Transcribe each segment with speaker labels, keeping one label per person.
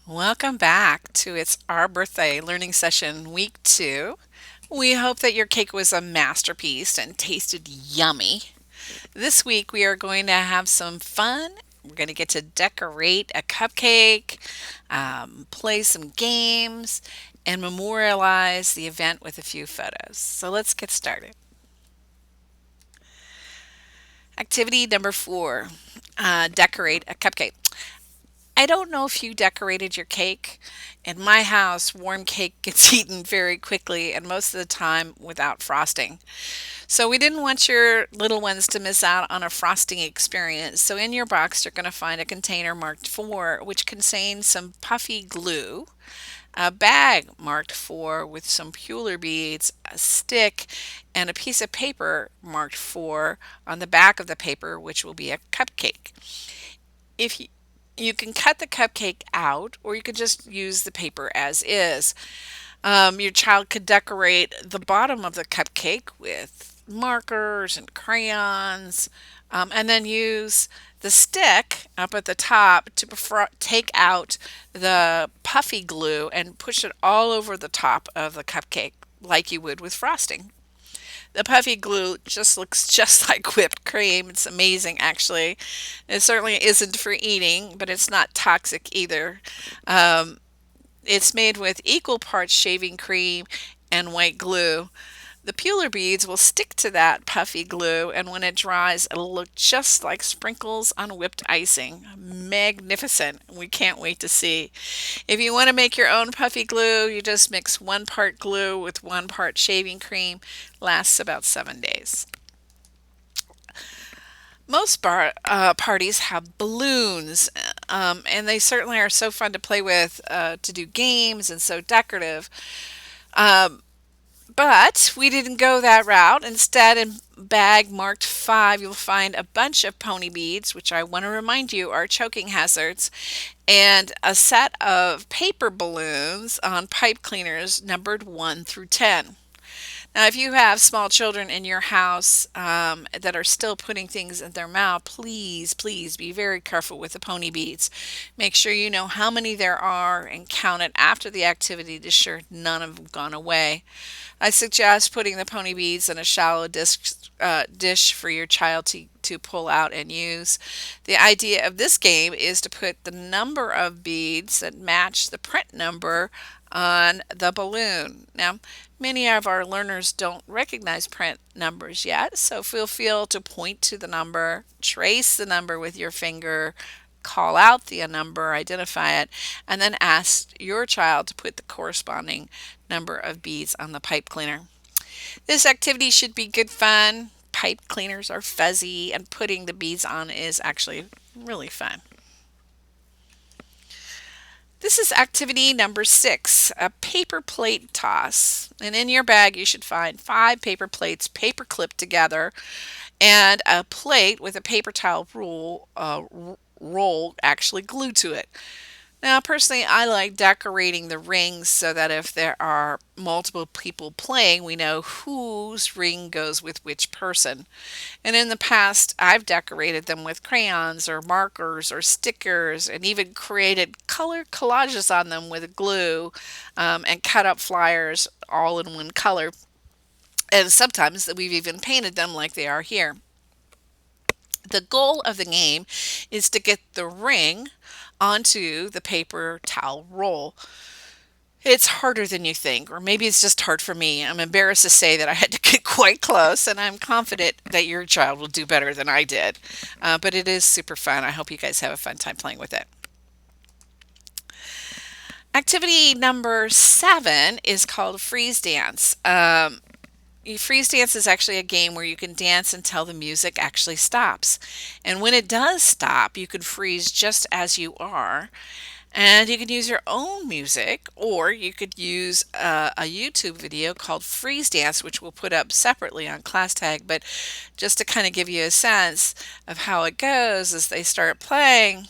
Speaker 1: Welcome back to It's Our Birthday Learning Session Week 2. We hope that your cake was a masterpiece and tasted yummy. This week we are going to have some fun. We're going to get to decorate a cupcake, play some games, and memorialize the event with a few photos. So let's get started. Activity number 4, decorate a cupcake. I don't know if you decorated your cake. In my house, warm cake gets eaten very quickly and most of the time without frosting. So we didn't want your little ones to miss out on a frosting experience. So in your box, you're going to find a container marked 4, which contains some puffy glue, a bag marked 4 with some puler beads, a stick, and a piece of paper marked 4 on the back of the paper, which will be a cupcake. If you can cut the cupcake out, or you could just use the paper as is. Your child could decorate the bottom of the cupcake with markers and crayons, and then use the stick up at the top to take out the puffy glue and push it all over the top of the cupcake like you would with frosting. The puffy glue just looks just like whipped cream. It's amazing, actually. It certainly isn't for eating, but it's not toxic either. Um, it's made with equal parts shaving cream and white glue. The puler beads will stick to that puffy glue, and when it dries, it'll look just like sprinkles on whipped icing. Magnificent. We can't wait to see. If you want to make your own puffy glue, you just mix 1 part glue with 1 part shaving cream. Lasts about 7 days. Most parties have balloons, and they certainly are so fun to play with, to do games, and so decorative. Um, But we didn't go that route. Instead, in bag marked 5, you'll find a bunch of pony beads, which I want to remind you are choking hazards, and a set of paper balloons on pipe cleaners numbered 1 through 10. Now, if you have small children in your house that are still putting things in their mouth, please, please be very careful with the pony beads. Make sure you know how many there are and count it after the activity to ensure none have gone away. I suggest putting the pony beads in a shallow dish for your child to pull out and use. The idea of this game is to put the number of beads that match the print number on the balloon. Now, many of our learners don't recognize print numbers yet, so feel free to point to the number, trace the number with your finger, call out the number, identify it, and then ask your child to put the corresponding number of beads on the pipe cleaner. This activity should be good fun. Pipe cleaners are fuzzy, and putting the beads on is actually really fun. This is activity number 6, a paper plate toss. And in your bag, you should find 5 paper plates, paper clipped together, and a plate with a paper towel roll actually glued to it. Now, personally, I like decorating the rings so that if there are multiple people playing, we know whose ring goes with which person. And in the past, I've decorated them with crayons or markers or stickers and even created color collages on them with glue, and cut up flyers all in one color. And sometimes we've even painted them like they are here. The goal of the game is to get the ring onto the paper towel roll. It's harder than you think, or maybe it's just hard for me. I'm embarrassed to say that I had to get quite close, and I'm confident that your child will do better than I did. But it is super fun. I hope you guys have a fun time playing with it. Activity number 7 is called freeze dance. Freeze dance is actually a game where you can dance until the music actually stops. And when it does stop, you can freeze just as you are. And you can use your own music, or you could use a YouTube video called Freeze Dance, which we'll put up separately on Class Tag. But just to kind of give you a sense of how it goes as they start playing.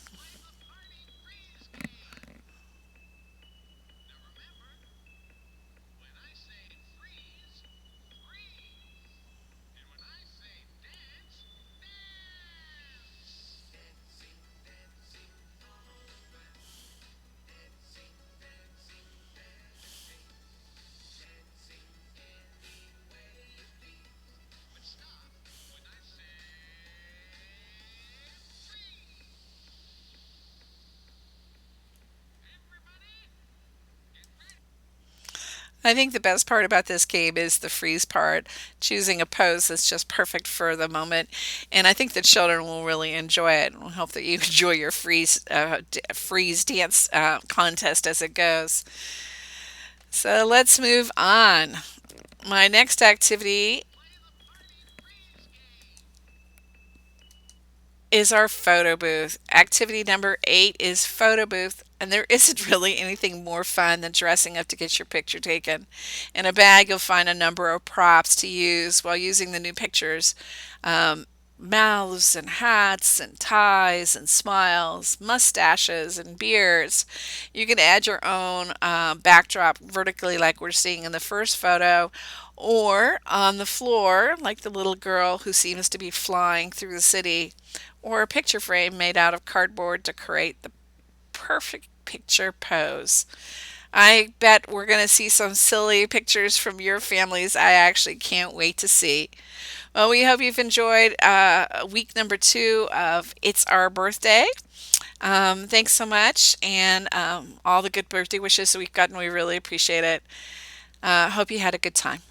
Speaker 1: I think the best part about this game is the freeze part, choosing a pose that's just perfect for the moment. And I think the children will really enjoy it. I hope that you enjoy your freeze dance contest as it goes. So let's move on. My next activity is our photo booth. Activity number 8 is photo booth, and there isn't really anything more fun than dressing up to get your picture taken. In a bag, you'll find a number of props to use while using the new pictures. Um, Mouths and hats and ties and smiles, mustaches and beards. You can add your own backdrop vertically, like we're seeing in the first photo, or on the floor, like the little girl who seems to be flying through the city, or a picture frame made out of cardboard to create the perfect picture pose. I bet we're going to see some silly pictures from your families. I actually can't wait to see. Well, we hope you've enjoyed week number 2 of It's Our Birthday. Thanks so much, and all the good birthday wishes that we've gotten. We really appreciate it. Hope you had a good time.